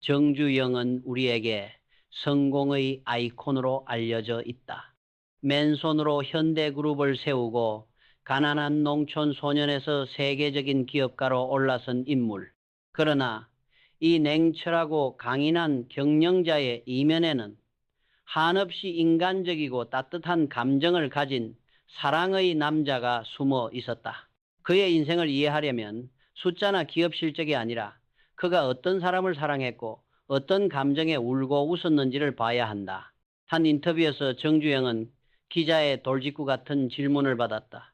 정주영은 우리에게 성공의 아이콘으로 알려져 있다. 맨손으로 현대그룹을 세우고 가난한 농촌 소년에서 세계적인 기업가로 올라선 인물. 그러나 이 냉철하고 강인한 경영자의 이면에는 한없이 인간적이고 따뜻한 감정을 가진 사랑의 남자가 숨어 있었다. 그의 인생을 이해하려면 숫자나 기업 실적이 아니라 그가 어떤 사람을 사랑했고 어떤 감정에 울고 웃었는지를 봐야 한다. 한 인터뷰에서 정주영은 기자의 돌직구 같은 질문을 받았다.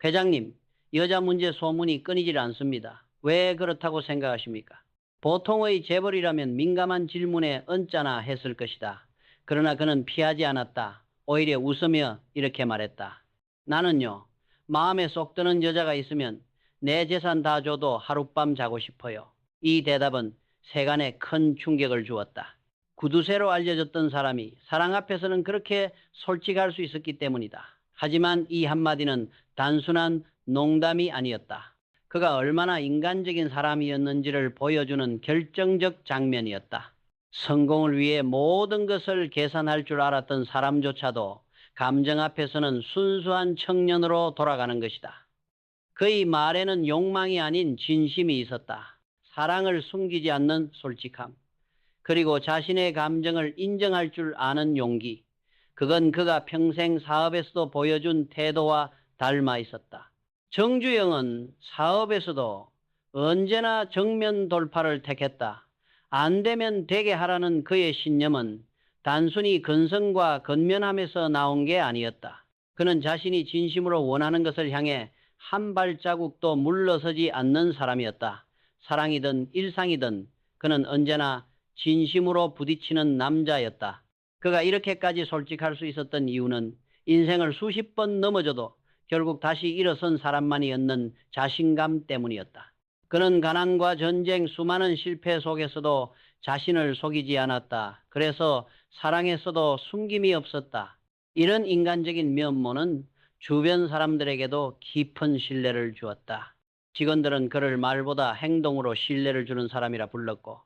회장님, 여자 문제 소문이 끊이질 않습니다. 왜 그렇다고 생각하십니까? 보통의 재벌이라면 민감한 질문에 언짢아 했을 것이다. 그러나 그는 피하지 않았다. 오히려 웃으며 이렇게 말했다. 나는요, 마음에 쏙 드는 여자가 있으면 내 재산 다 줘도 하룻밤 자고 싶어요. 이 대답은 세간에 큰 충격을 주었다. 구두쇠로 알려졌던 사람이 사랑 앞에서는 그렇게 솔직할 수 있었기 때문이다. 하지만 이 한마디는 단순한 농담이 아니었다. 그가 얼마나 인간적인 사람이었는지를 보여주는 결정적 장면이었다. 성공을 위해 모든 것을 계산할 줄 알았던 사람조차도 감정 앞에서는 순수한 청년으로 돌아가는 것이다. 그의 말에는 욕망이 아닌 진심이 있었다. 사랑을 숨기지 않는 솔직함, 그리고 자신의 감정을 인정할 줄 아는 용기. 그건 그가 평생 사업에서도 보여준 태도와 닮아 있었다. 정주영은 사업에서도 언제나 정면 돌파를 택했다. 안 되면 되게 하라는 그의 신념은 단순히 근성과 근면함에서 나온 게 아니었다. 그는 자신이 진심으로 원하는 것을 향해 한 발자국도 물러서지 않는 사람이었다. 사랑이든 일상이든 그는 언제나 진심으로 부딪히는 남자였다. 그가 이렇게까지 솔직할 수 있었던 이유는 인생을 수십 번 넘어져도 결국 다시 일어선 사람만이 얻는 자신감 때문이었다. 그는 가난과 전쟁, 수많은 실패 속에서도 자신을 속이지 않았다. 그래서 사랑에서도 숨김이 없었다. 이런 인간적인 면모는 주변 사람들에게도 깊은 신뢰를 주었다. 직원들은 그를 말보다 행동으로 신뢰를 주는 사람이라 불렀고,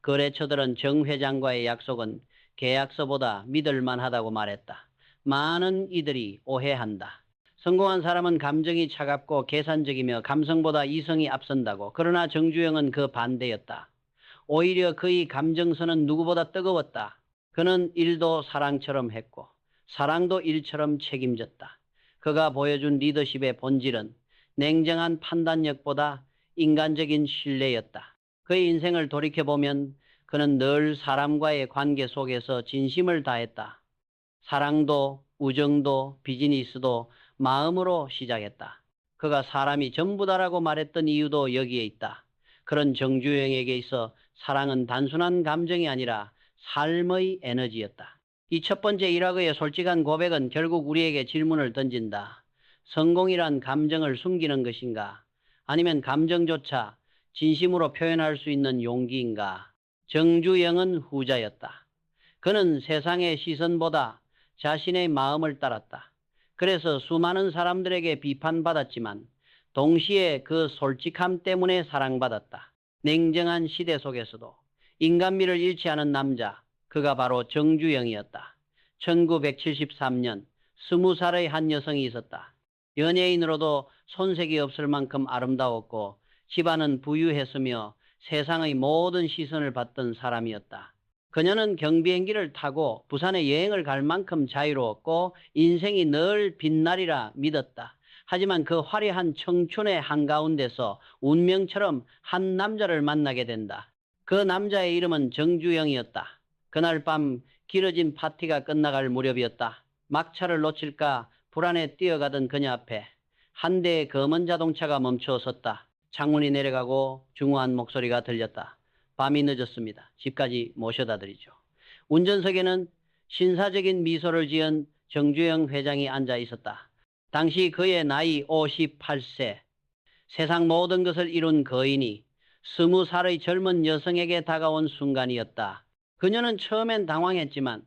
거래처들은 정 회장과의 약속은 계약서보다 믿을만하다고 말했다. 많은 이들이 오해한다. 성공한 사람은 감정이 차갑고 계산적이며 감성보다 이성이 앞선다고. 그러나 정주영은 그 반대였다. 오히려 그의 감정선은 누구보다 뜨거웠다. 그는 일도 사랑처럼 했고 사랑도 일처럼 책임졌다. 그가 보여준 리더십의 본질은 냉정한 판단력보다 인간적인 신뢰였다. 그의 인생을 돌이켜보면 그는 늘 사람과의 관계 속에서 진심을 다했다. 사랑도 우정도 비즈니스도 마음으로 시작했다. 그가 사람이 전부다라고 말했던 이유도 여기에 있다. 그런 정주영에게 있어 사랑은 단순한 감정이 아니라 삶의 에너지였다. 이 첫 번째 일화의 솔직한 고백은 결국 우리에게 질문을 던진다. 성공이란 감정을 숨기는 것인가? 아니면 감정조차 진심으로 표현할 수 있는 용기인가? 정주영은 후자였다. 그는 세상의 시선보다 자신의 마음을 따랐다. 그래서 수많은 사람들에게 비판받았지만 동시에 그 솔직함 때문에 사랑받았다. 냉정한 시대 속에서도 인간미를 잃지 않은 남자, 그가 바로 정주영이었다. 1973년 20살의 한 여성이 있었다. 연예인으로도 손색이 없을 만큼 아름다웠고 집안은 부유했으며 세상의 모든 시선을 받던 사람이었다. 그녀는 경비행기를 타고 부산에 여행을 갈 만큼 자유로웠고 인생이 늘 빛나리라 믿었다. 하지만 그 화려한 청춘의 한가운데서 운명처럼 한 남자를 만나게 된다. 그 남자의 이름은 정주영이었다. 그날 밤 길어진 파티가 끝나갈 무렵이었다. 막차를 놓칠까 불안에 뛰어가던 그녀 앞에 한 대의 검은 자동차가 멈춰 섰다. 창문이 내려가고 중후한 목소리가 들렸다. 밤이 늦었습니다. 집까지 모셔다 드리죠. 운전석에는 신사적인 미소를 지은 정주영 회장이 앉아 있었다. 당시 그의 나이 58세. 세상 모든 것을 이룬 거인이 20살의 젊은 여성에게 다가온 순간이었다. 그녀는 처음엔 당황했지만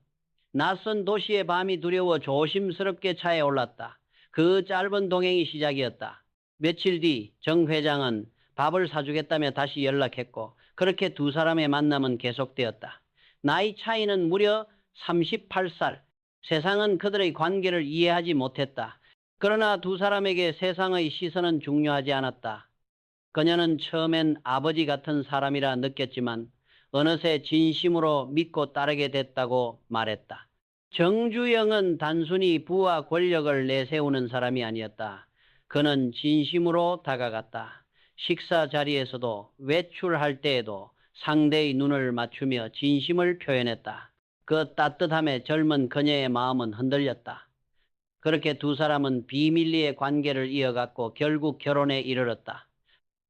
낯선 도시의 밤이 두려워 조심스럽게 차에 올랐다. 그 짧은 동행이 시작이었다. 며칠 뒤 정 회장은 밥을 사주겠다며 다시 연락했고 그렇게 두 사람의 만남은 계속되었다. 나이 차이는 무려 38살. 세상은 그들의 관계를 이해하지 못했다. 그러나 두 사람에게 세상의 시선은 중요하지 않았다. 그녀는 처음엔 아버지 같은 사람이라 느꼈지만 어느새 진심으로 믿고 따르게 됐다고 말했다. 정주영은 단순히 부와 권력을 내세우는 사람이 아니었다. 그는 진심으로 다가갔다. 식사 자리에서도 외출할 때에도 상대의 눈을 맞추며 진심을 표현했다. 그 따뜻함에 젊은 그녀의 마음은 흔들렸다. 그렇게 두 사람은 비밀리에 관계를 이어갔고 결국 결혼에 이르렀다.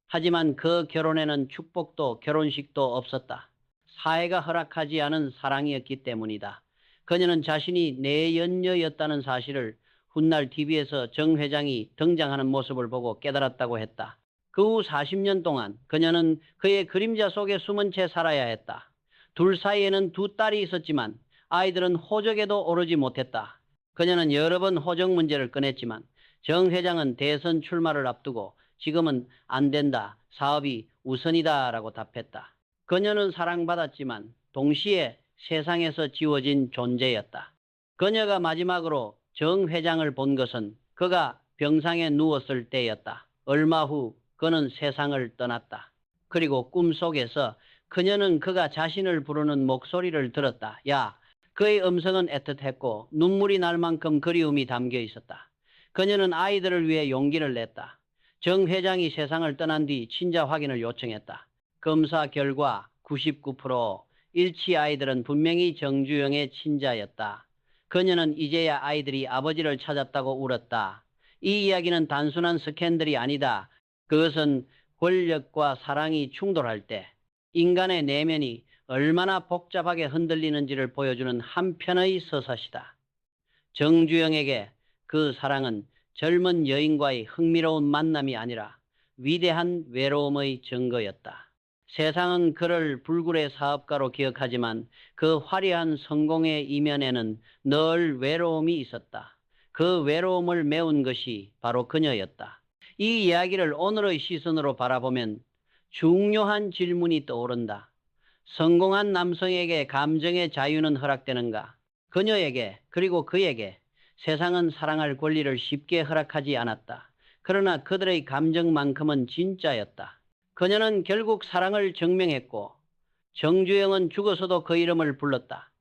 하지만 그 결혼에는 축복도 결혼식도 없었다. 사회가 허락하지 않은 사랑이었기 때문이다. 그녀는 자신이 내연녀였다는 사실을 훗날 TV에서 정 회장이 등장하는 모습을 보고 깨달았다고 했다. 그 후 40년 동안 그녀는 그의 그림자 속에 숨은 채 살아야 했다. 둘 사이에는 두 딸이 있었지만 아이들은 호적에도 오르지 못했다. 그녀는 여러 번 호적 문제를 꺼냈지만 정 회장은 대선 출마를 앞두고 지금은 안 된다. 사업이 우선이다라고 답했다. 그녀는 사랑받았지만 동시에 세상에서 지워진 존재였다. 그녀가 마지막으로 정 회장을 본 것은 그가 병상에 누웠을 때였다. 얼마 후 그는 세상을 떠났다. 그리고 꿈속에서 그녀는 그가 자신을 부르는 목소리를 들었다. 야, 그의 음성은 애틋했고 눈물이 날 만큼 그리움이 담겨 있었다. 그녀는 아이들을 위해 용기를 냈다. 정 회장이 세상을 떠난 뒤 친자 확인을 요청했다. 검사 결과 99% 일치 아이들은 분명히 정주영의 친자였다. 그녀는 이제야 아이들이 아버지를 찾았다고 울었다. 이 이야기는 단순한 스캔들이 아니다. 그것은 권력과 사랑이 충돌할 때 인간의 내면이 얼마나 복잡하게 흔들리는지를 보여주는 한편의 서사시다. 정주영에게 그 사랑은 젊은 여인과의 흥미로운 만남이 아니라 위대한 외로움의 증거였다. 세상은 그를 불굴의 사업가로 기억하지만 그 화려한 성공의 이면에는 늘 외로움이 있었다. 그 외로움을 메운 것이 바로 그녀였다. 이 이야기를 오늘의 시선으로 바라보면 중요한 질문이 떠오른다. 성공한 남성에게 감정의 자유는 허락되는가? 그녀에게 그리고 그에게 세상은 사랑할 권리를 쉽게 허락하지 않았다. 그러나 그들의 감정만큼은 진짜였다. 그녀는 결국 사랑을 증명했고 정주영은 죽어서도 그 이름을 불렀다.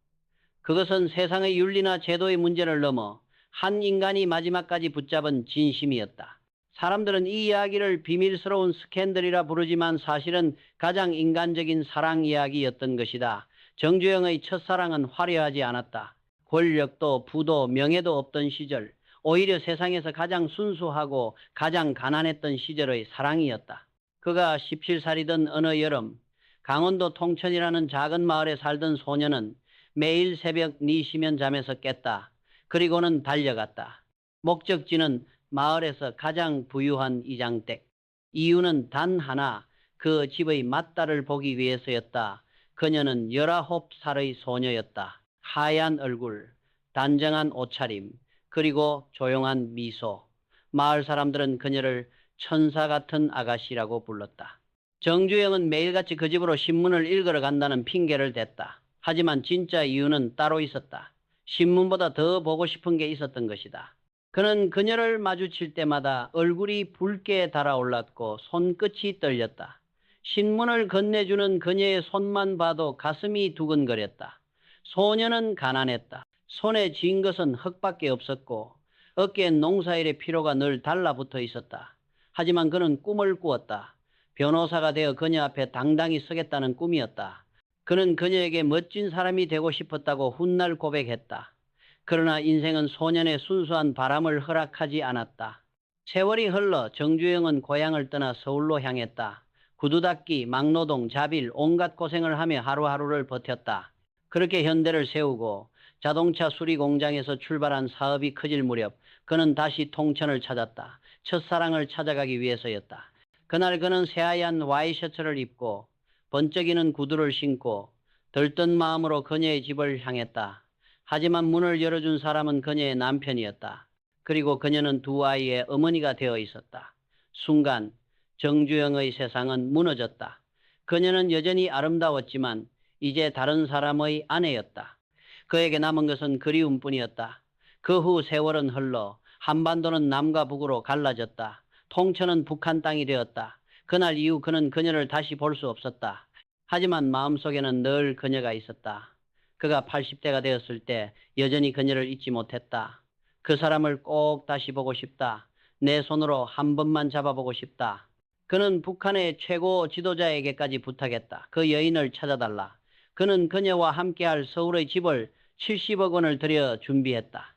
그것은 세상의 윤리나 제도의 문제를 넘어 한 인간이 마지막까지 붙잡은 진심이었다. 사람들은 이 이야기를 비밀스러운 스캔들이라 부르지만 사실은 가장 인간적인 사랑 이야기였던 것이다. 정주영의 첫사랑은 화려하지 않았다. 권력도 부도 명예도 없던 시절, 오히려 세상에서 가장 순수하고 가장 가난했던 시절의 사랑이었다. 그가 17살이던 어느 여름, 강원도 통천이라는 작은 마을에 살던 소녀는 매일 새벽 니시면 잠에서 깼다. 그리고는 달려갔다. 목적지는 마을에서 가장 부유한 이장댁. 이유는 단 하나, 그 집의 맏딸을 보기 위해서였다. 그녀는 19살의 소녀였다. 하얀 얼굴, 단정한 옷차림, 그리고 조용한 미소. 마을 사람들은 그녀를 천사 같은 아가씨라고 불렀다. 정주영은 매일같이 그 집으로 신문을 읽으러 간다는 핑계를 댔다. 하지만 진짜 이유는 따로 있었다. 신문보다 더 보고 싶은 게 있었던 것이다. 그는 그녀를 마주칠 때마다 얼굴이 붉게 달아올랐고 손끝이 떨렸다. 신문을 건네주는 그녀의 손만 봐도 가슴이 두근거렸다. 소녀는 가난했다. 손에 쥔 것은 흙밖에 없었고 어깨엔 농사일의 피로가 늘 달라붙어 있었다. 하지만 그는 꿈을 꾸었다. 변호사가 되어 그녀 앞에 당당히 서겠다는 꿈이었다. 그는 그녀에게 멋진 사람이 되고 싶었다고 훗날 고백했다. 그러나 인생은 소년의 순수한 바람을 허락하지 않았다. 세월이 흘러 정주영은 고향을 떠나 서울로 향했다. 구두 닦기, 막노동, 자빌, 온갖 고생을 하며 하루하루를 버텼다. 그렇게 현대를 세우고 자동차 수리 공장에서 출발한 사업이 커질 무렵 그는 다시 통천을 찾았다. 첫사랑을 찾아가기 위해서였다. 그날 그는 새하얀 와이셔츠를 입고 번쩍이는 구두를 신고 들뜬 마음으로 그녀의 집을 향했다. 하지만 문을 열어준 사람은 그녀의 남편이었다. 그리고 그녀는 두 아이의 어머니가 되어 있었다. 순간 정주영의 세상은 무너졌다. 그녀는 여전히 아름다웠지만 이제 다른 사람의 아내였다. 그에게 남은 것은 그리움뿐이었다. 그 후 세월은 흘러 한반도는 남과 북으로 갈라졌다. 통천은 북한 땅이 되었다. 그날 이후 그는 그녀를 다시 볼 수 없었다. 하지만 마음속에는 늘 그녀가 있었다. 그가 80대가 되었을 때 여전히 그녀를 잊지 못했다. 그 사람을 꼭 다시 보고 싶다. 내 손으로 한 번만 잡아보고 싶다. 그는 북한의 최고 지도자에게까지 부탁했다. 그 여인을 찾아달라. 그는 그녀와 함께할 서울의 집을 70억 원을 들여 준비했다.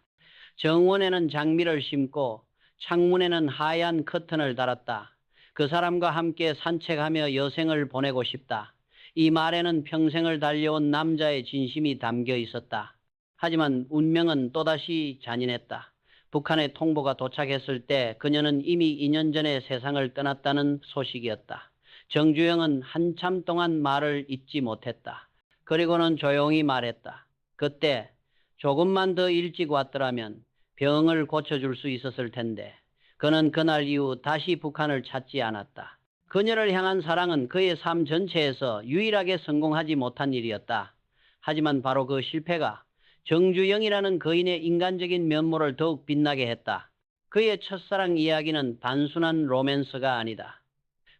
정원에는 장미를 심고 창문에는 하얀 커튼을 달았다. 그 사람과 함께 산책하며 여생을 보내고 싶다. 이 말에는 평생을 달려온 남자의 진심이 담겨 있었다. 하지만 운명은 또다시 잔인했다. 북한의 통보가 도착했을 때 그녀는 이미 2년 전에 세상을 떠났다는 소식이었다. 정주영은 한참 동안 말을 잇지 못했다. 그리고는 조용히 말했다. 그때 조금만 더 일찍 왔더라면 병을 고쳐줄 수 있었을 텐데. 그는 그날 이후 다시 북한을 찾지 않았다. 그녀를 향한 사랑은 그의 삶 전체에서 유일하게 성공하지 못한 일이었다. 하지만 바로 그 실패가 정주영이라는 거인의 인간적인 면모를 더욱 빛나게 했다. 그의 첫사랑 이야기는 단순한 로맨스가 아니다.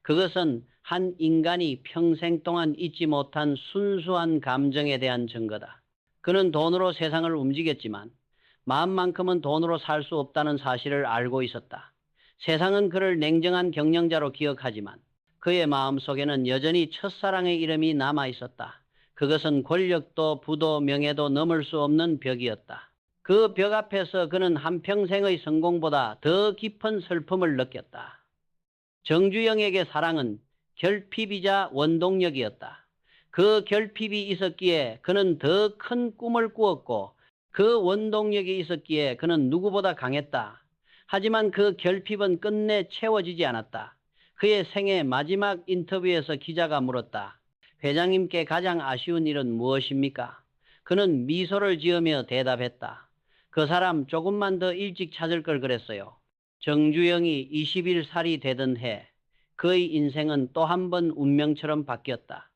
그것은 한 인간이 평생 동안 잊지 못한 순수한 감정에 대한 증거다. 그는 돈으로 세상을 움직였지만 마음만큼은 돈으로 살 수 없다는 사실을 알고 있었다. 세상은 그를 냉정한 경영자로 기억하지만 그의 마음속에는 여전히 첫사랑의 이름이 남아 있었다. 그것은 권력도 부도 명예도 넘을 수 없는 벽이었다. 그 벽 앞에서 그는 한평생의 성공보다 더 깊은 슬픔을 느꼈다. 정주영에게 사랑은 결핍이자 원동력이었다. 그 결핍이 있었기에 그는 더 큰 꿈을 꾸었고 그 원동력이 있었기에 그는 누구보다 강했다. 하지만 그 결핍은 끝내 채워지지 않았다. 그의 생애 마지막 인터뷰에서 기자가 물었다. 회장님께 가장 아쉬운 일은 무엇입니까? 그는 미소를 지으며 대답했다. 그 사람 조금만 더 일찍 찾을 걸 그랬어요. 정주영이 21살이 되던 해 그의 인생은 또 한 번 운명처럼 바뀌었다.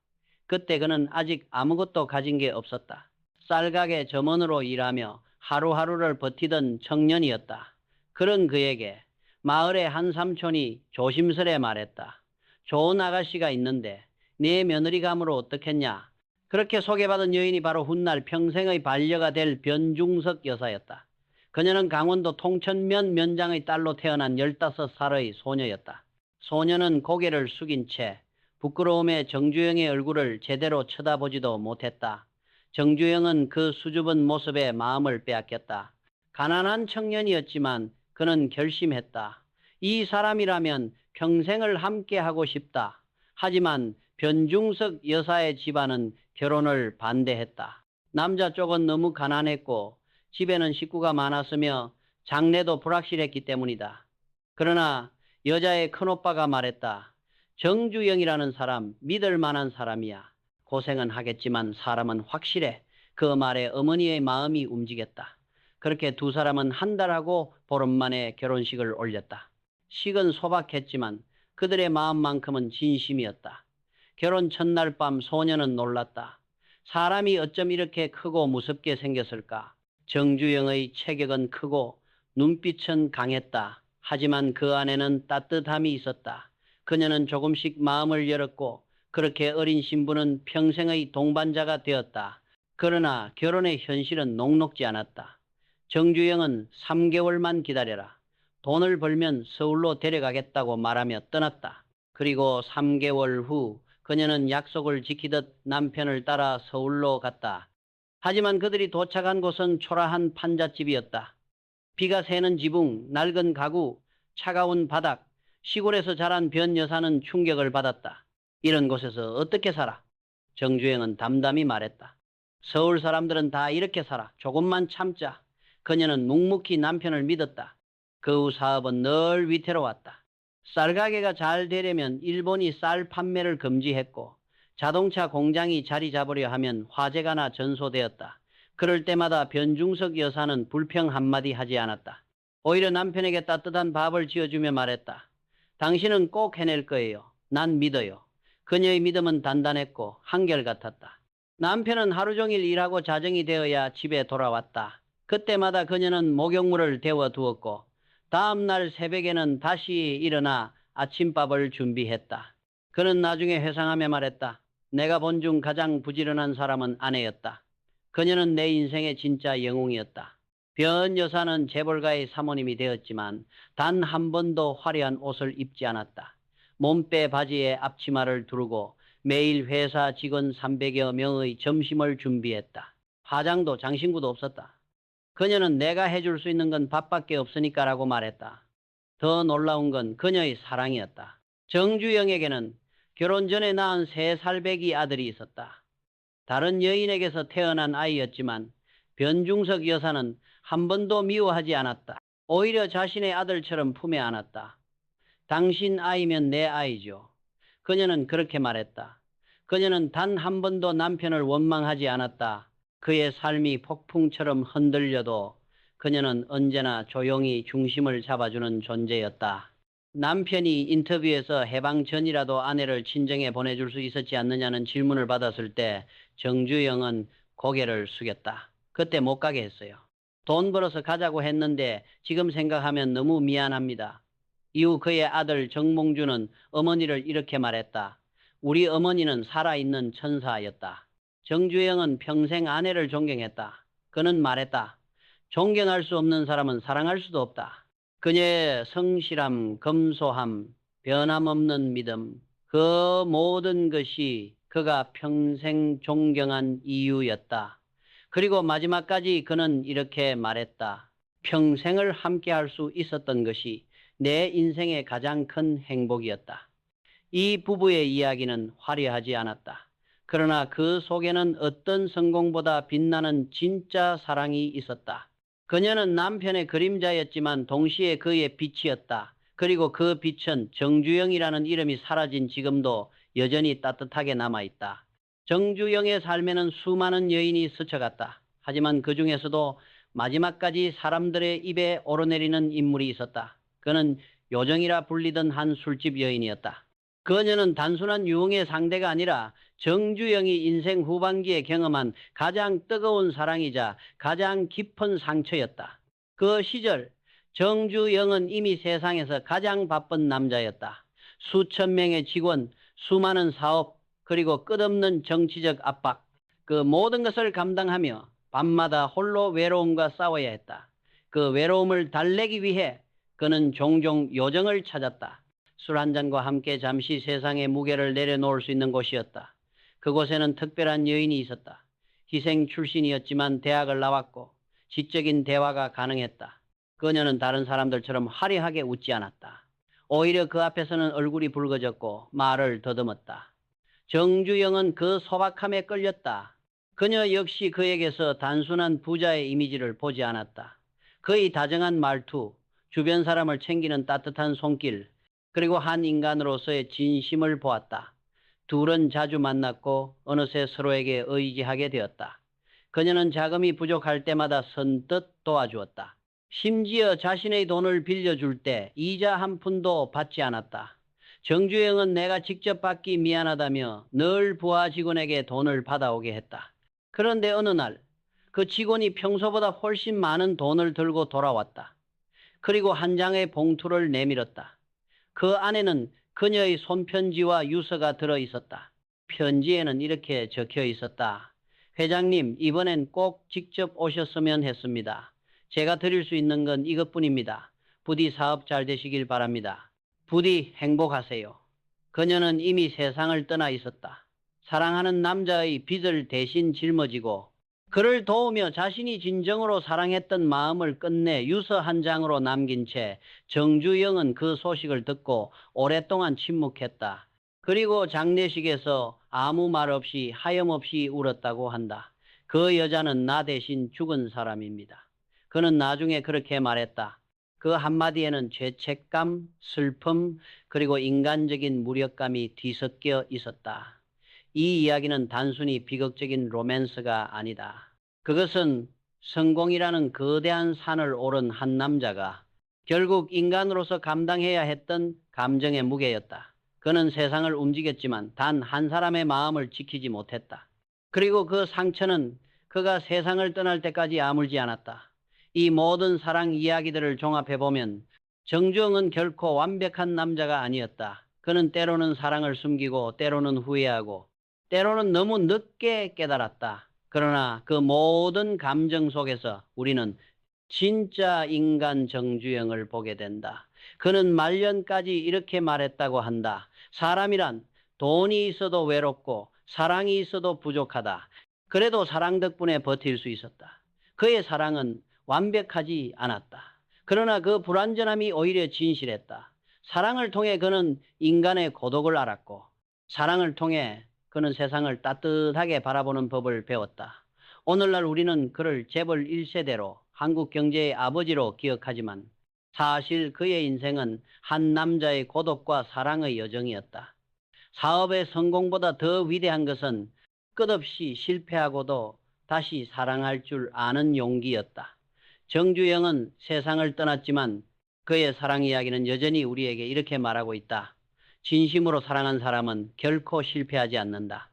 그때 그는 아직 아무것도 가진 게 없었다. 쌀가게 점원으로 일하며 하루하루를 버티던 청년이었다. 그런 그에게 마을의 한 삼촌이 조심스레 말했다. 좋은 아가씨가 있는데 네 며느리 감으로 어떻겠냐. 그렇게 소개받은 여인이 바로 훗날 평생의 반려가 될 변중석 여사였다. 그녀는 강원도 통천면 면장의 딸로 태어난 15살의 소녀였다. 소녀는 고개를 숙인 채 부끄러움에 정주영의 얼굴을 제대로 쳐다보지도 못했다. 정주영은 그 수줍은 모습에 마음을 빼앗겼다. 가난한 청년이었지만 그는 결심했다. 이 사람이라면 평생을 함께하고 싶다. 하지만 변중석 여사의 집안은 결혼을 반대했다. 남자 쪽은 너무 가난했고 집에는 식구가 많았으며 장래도 불확실했기 때문이다. 그러나 여자의 큰오빠가 말했다. 정주영이라는 사람 믿을 만한 사람이야. 고생은 하겠지만 사람은 확실해. 그 말에 어머니의 마음이 움직였다. 그렇게 두 사람은 한 달하고 보름 만에 결혼식을 올렸다. 식은 소박했지만 그들의 마음만큼은 진심이었다. 결혼 첫날 밤 소녀는 놀랐다. 사람이 어쩜 이렇게 크고 무섭게 생겼을까? 정주영의 체격은 크고 눈빛은 강했다. 하지만 그 안에는 따뜻함이 있었다. 그녀는 조금씩 마음을 열었고 그렇게 어린 신부는 평생의 동반자가 되었다. 그러나 결혼의 현실은 녹록지 않았다. 정주영은 3개월만 기다려라. 돈을 벌면 서울로 데려가겠다고 말하며 떠났다. 그리고 3개월 후 그녀는 약속을 지키듯 남편을 따라 서울로 갔다. 하지만 그들이 도착한 곳은 초라한 판잣집이었다. 비가 새는 지붕, 낡은 가구, 차가운 바닥, 시골에서 자란 변 여사는 충격을 받았다. 이런 곳에서 어떻게 살아? 정주영은 담담히 말했다. 서울 사람들은 다 이렇게 살아. 조금만 참자. 그녀는 묵묵히 남편을 믿었다. 그 후 사업은 늘 위태로웠다. 쌀가게가 잘 되려면 일본이 쌀 판매를 금지했고 자동차 공장이 자리 잡으려 하면 화재가 나 전소되었다. 그럴 때마다 변중석 여사는 불평 한마디 하지 않았다. 오히려 남편에게 따뜻한 밥을 지어주며 말했다. 당신은 꼭 해낼 거예요. 난 믿어요. 그녀의 믿음은 단단했고 한결같았다. 남편은 하루 종일 일하고 자정이 되어야 집에 돌아왔다. 그때마다 그녀는 목욕물을 데워 두었고 다음 날 새벽에는 다시 일어나 아침밥을 준비했다. 그는 나중에 회상하며 말했다. 내가 본 중 가장 부지런한 사람은 아내였다. 그녀는 내 인생의 진짜 영웅이었다. 변 여사는 재벌가의 사모님이 되었지만 단 한 번도 화려한 옷을 입지 않았다. 몸빼 바지에 앞치마를 두르고 매일 회사 직원 300여 명의 점심을 준비했다. 화장도 장신구도 없었다. 그녀는 내가 해줄 수 있는 건 밥밖에 없으니까라고 말했다. 더 놀라운 건 그녀의 사랑이었다. 정주영에게는 결혼 전에 낳은 3살배기 아들이 있었다. 다른 여인에게서 태어난 아이였지만 변중석 여사는 한 번도 미워하지 않았다. 오히려 자신의 아들처럼 품에 안았다. 당신 아이면 내 아이죠. 그녀는 그렇게 말했다. 그녀는 단 한 번도 남편을 원망하지 않았다. 그의 삶이 폭풍처럼 흔들려도 그녀는 언제나 조용히 중심을 잡아주는 존재였다. 남편이 인터뷰에서 해방 전이라도 아내를 친정에 보내줄 수 있었지 않느냐는 질문을 받았을 때 정주영은 고개를 숙였다. 그때 못 가게 했어요. 돈 벌어서 가자고 했는데 지금 생각하면 너무 미안합니다. 이후 그의 아들 정몽주는 어머니를 이렇게 말했다. 우리 어머니는 살아있는 천사였다. 정주영은 평생 아내를 존경했다. 그는 말했다. 존경할 수 없는 사람은 사랑할 수도 없다. 그녀의 성실함, 검소함, 변함없는 믿음, 그 모든 것이 그가 평생 존경한 이유였다. 그리고 마지막까지 그는 이렇게 말했다. 평생을 함께할 수 있었던 것이 내 인생의 가장 큰 행복이었다. 이 부부의 이야기는 화려하지 않았다. 그러나 그 속에는 어떤 성공보다 빛나는 진짜 사랑이 있었다. 그녀는 남편의 그림자였지만 동시에 그의 빛이었다. 그리고 그 빛은 정주영이라는 이름이 사라진 지금도 여전히 따뜻하게 남아있다. 정주영의 삶에는 수많은 여인이 스쳐갔다. 하지만 그 중에서도 마지막까지 사람들의 입에 오르내리는 인물이 있었다. 그는 요정이라 불리던 한 술집 여인이었다. 그녀는 단순한 유흥의 상대가 아니라 정주영이 인생 후반기에 경험한 가장 뜨거운 사랑이자 가장 깊은 상처였다. 그 시절 정주영은 이미 세상에서 가장 바쁜 남자였다. 수천 명의 직원, 수많은 사업, 그리고 끝없는 정치적 압박, 그 모든 것을 감당하며 밤마다 홀로 외로움과 싸워야 했다. 그 외로움을 달래기 위해 그는 종종 요정을 찾았다. 술 한 잔과 함께 잠시 세상의 무게를 내려놓을 수 있는 곳이었다. 그곳에는 특별한 여인이 있었다. 희생 출신이었지만 대학을 나왔고 지적인 대화가 가능했다. 그녀는 다른 사람들처럼 화려하게 웃지 않았다. 오히려 그 앞에서는 얼굴이 붉어졌고 말을 더듬었다. 정주영은 그 소박함에 끌렸다. 그녀 역시 그에게서 단순한 부자의 이미지를 보지 않았다. 그의 다정한 말투, 주변 사람을 챙기는 따뜻한 손길, 그리고 한 인간으로서의 진심을 보았다. 둘은 자주 만났고 어느새 서로에게 의지하게 되었다. 그녀는 자금이 부족할 때마다 선뜻 도와주었다. 심지어 자신의 돈을 빌려줄 때 이자 한 푼도 받지 않았다. 정주영은 내가 직접 받기 미안하다며 늘 부하 직원에게 돈을 받아오게 했다. 그런데 어느 날 그 직원이 평소보다 훨씬 많은 돈을 들고 돌아왔다. 그리고 한 장의 봉투를 내밀었다. 그 안에는 그녀의 손편지와 유서가 들어 있었다. 편지에는 이렇게 적혀 있었다. 회장님, 이번엔 꼭 직접 오셨으면 했습니다. 제가 드릴 수 있는 건 이것뿐입니다. 부디 사업 잘 되시길 바랍니다. 부디 행복하세요. 그녀는 이미 세상을 떠나 있었다. 사랑하는 남자의 빚을 대신 짊어지고 그를 도우며 자신이 진정으로 사랑했던 마음을 끝내 유서 한 장으로 남긴 채 정주영은 그 소식을 듣고 오랫동안 침묵했다. 그리고 장례식에서 아무 말 없이 하염없이 울었다고 한다. 그 여자는 나 대신 죽은 사람입니다. 그는 나중에 그렇게 말했다. 그 한마디에는 죄책감, 슬픔, 그리고 인간적인 무력감이 뒤섞여 있었다. 이 이야기는 단순히 비극적인 로맨스가 아니다. 그것은 성공이라는 거대한 산을 오른 한 남자가 결국 인간으로서 감당해야 했던 감정의 무게였다. 그는 세상을 움직였지만 단 한 사람의 마음을 지키지 못했다. 그리고 그 상처는 그가 세상을 떠날 때까지 아물지 않았다. 이 모든 사랑 이야기들을 종합해보면 정주영은 결코 완벽한 남자가 아니었다. 그는 때로는 사랑을 숨기고 때로는 후회하고 때로는 너무 늦게 깨달았다. 그러나 그 모든 감정 속에서 우리는 진짜 인간 정주영을 보게 된다. 그는 말년까지 이렇게 말했다고 한다. 사람이란 돈이 있어도 외롭고 사랑이 있어도 부족하다. 그래도 사랑 덕분에 버틸 수 있었다. 그의 사랑은 완벽하지 않았다. 그러나 그 불완전함이 오히려 진실했다. 사랑을 통해 그는 인간의 고독을 알았고 사랑을 통해 그는 세상을 따뜻하게 바라보는 법을 배웠다. 오늘날 우리는 그를 재벌 1세대로 한국 경제의 아버지로 기억하지만 사실 그의 인생은 한 남자의 고독과 사랑의 여정이었다. 사업의 성공보다 더 위대한 것은 끝없이 실패하고도 다시 사랑할 줄 아는 용기였다. 정주영은 세상을 떠났지만 그의 사랑 이야기는 여전히 우리에게 이렇게 말하고 있다. 진심으로 사랑한 사람은 결코 실패하지 않는다.